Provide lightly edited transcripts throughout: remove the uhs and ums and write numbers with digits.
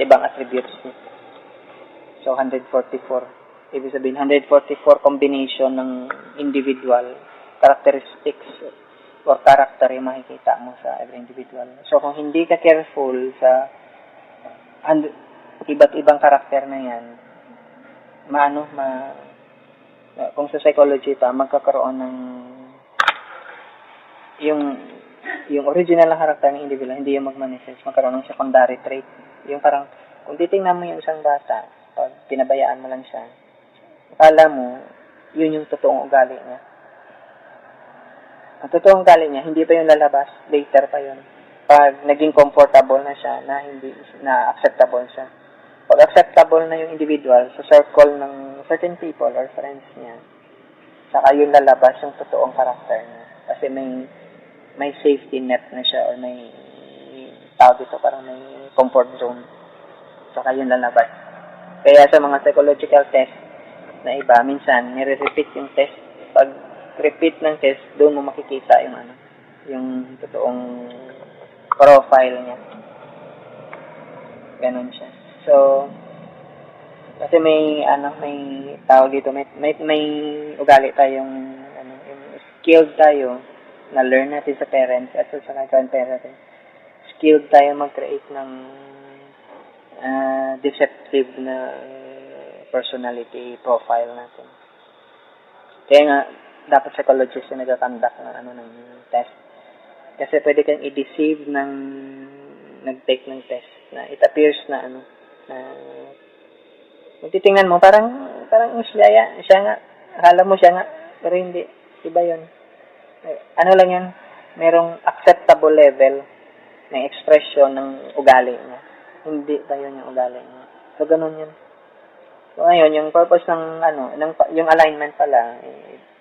ibang attributes niya. So, 144. Ibig sabihin, 144 combination ng individual characteristics or character yung makikita mo sa every individual. So, kung hindi ka careful sa iba't ibang karakter na yan, kung sa psychology pa, magkakaroon ng yung original na karakter ng individual, hindi yung magmanifest, magkaroon ng secondary trait. Yung parang, kung titingnan mo yung isang bata, pag pinabayaan mo lang siya, akala mo, yun yung totoong ugali niya. Ang totoong ugali niya, hindi pa yung lalabas, later pa yun. Pag naging comfortable na siya, na acceptable siya. Pag acceptable na yung individual sa circle ng certain people or friends niya, saka yun lalabas yung totoong karakter niya. Kasi may safety net na siya or may tawag dito, parang may comfort zone. Saka yun lalabas. Kaya sa mga psychological test na iba, minsan nire-repeat yung test. Pag repeat ng test, doon mo makikita yung totoong profile niya. Ganon siya. So, kasi may tawag dito, may ugali tayong yung skilled tayo na learn natin sa parents at sa grandparents. Skilled tayo mag-create ng deceptive na personality profile natin. Kaya nga, dapat psychologist yung nag-conduct ng test. Kasi pwede kang i-deceive ng nag-take ng test na it appears na kung titingnan mo, parang siya nga, akala mo siya nga, pero hindi, iba yun. Ano lang yan, merong acceptable level ng expression ng ugali niya. Hindi ba yun yung ugali niya? So, ganun yun. So, ngayon, yung purpose ng yung alignment pala,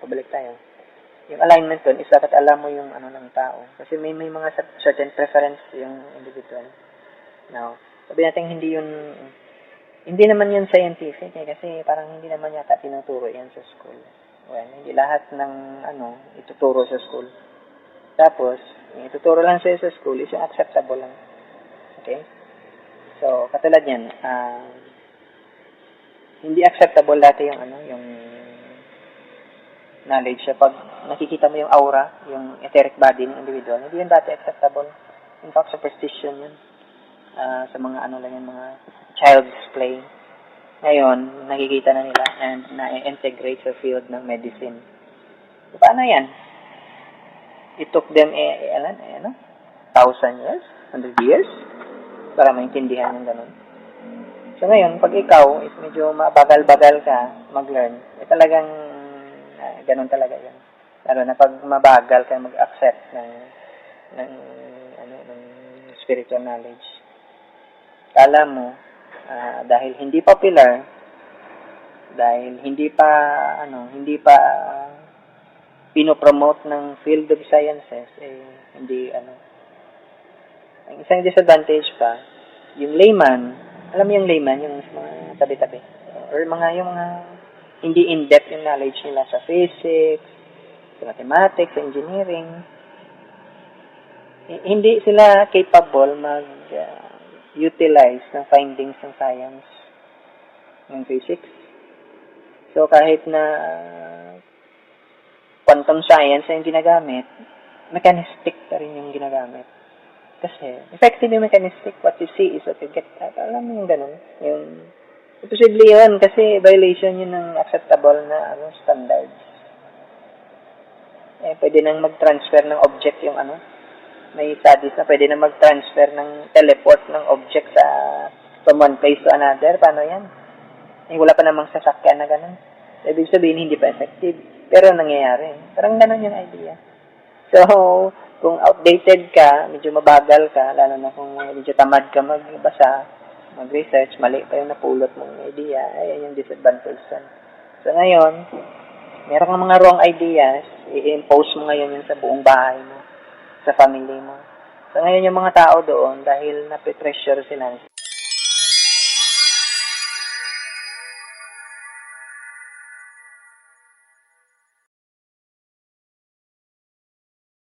pabalik tayo. Yung alignment dun is dapat alam mo yung ng tao. Kasi may mga certain preference yung individual. Now, sabi natin hindi naman yun scientific kasi parang hindi naman yata tinuturo yan sa school. Well, hindi lahat ng ituturo sa school. Tapos, yung ituturo lang sa school is yung acceptable lang. Okay? So, katulad yan, hindi acceptable dati yung knowledge. Pag nakikita mo yung aura, yung etheric body ng individual, hindi yun dati acceptable. In fact, superstition yun. Sa mga mga child's play. Ngayon, nakikita na nila and na-integrate sa field ng medicine. So, paano yan? It took them 1,000 years, 100 years, para maintindihan yung ganun. So, ngayon, pag ikaw is medyo mabagal-bagal ka mag-learn, talagang ganun talaga yan. Lalo na pag mabagal ka mag-accept ng spiritual knowledge. Kala mo, dahil hindi popular, dahil hindi pa pinopromote ng field of sciences, hindi ang isang disadvantage pa, yung layman, alam mo yung layman, yung mga tabi-tabi, or yung mga hindi in-depth yung knowledge nila sa physics, sa mathematics, engineering, hindi sila capable utilize ng findings ng science, ng physics. So, kahit na quantum science ang ginagamit, mechanistic pa rin yung ginagamit. Kasi, effective yung mechanistic. What you see is what you get. Alam mo yung ganun. Posible yun kasi violation yun ng acceptable na standards. Pwede nang mag-transfer ng object yung may studies na pwede na mag-transfer ng teleport ng object from one place to another. Paano yan? Wala pa namang sasakyan na ganun. Ibig sabihin, hindi pa effective. Pero nangyayari. Parang ganun yung idea. So, kung outdated ka, medyo mabagal ka, lalo na kung medyo tamad ka magbasa, mag-research, mali pa yung napulot mong idea, ayan yung disadvantage yan. So, ngayon, meron kang mga wrong ideas, i-impose mo ngayon yun sa buong bahay mo, sa family mo. So, ngayon yung mga tao doon, dahil nape-pressure sila,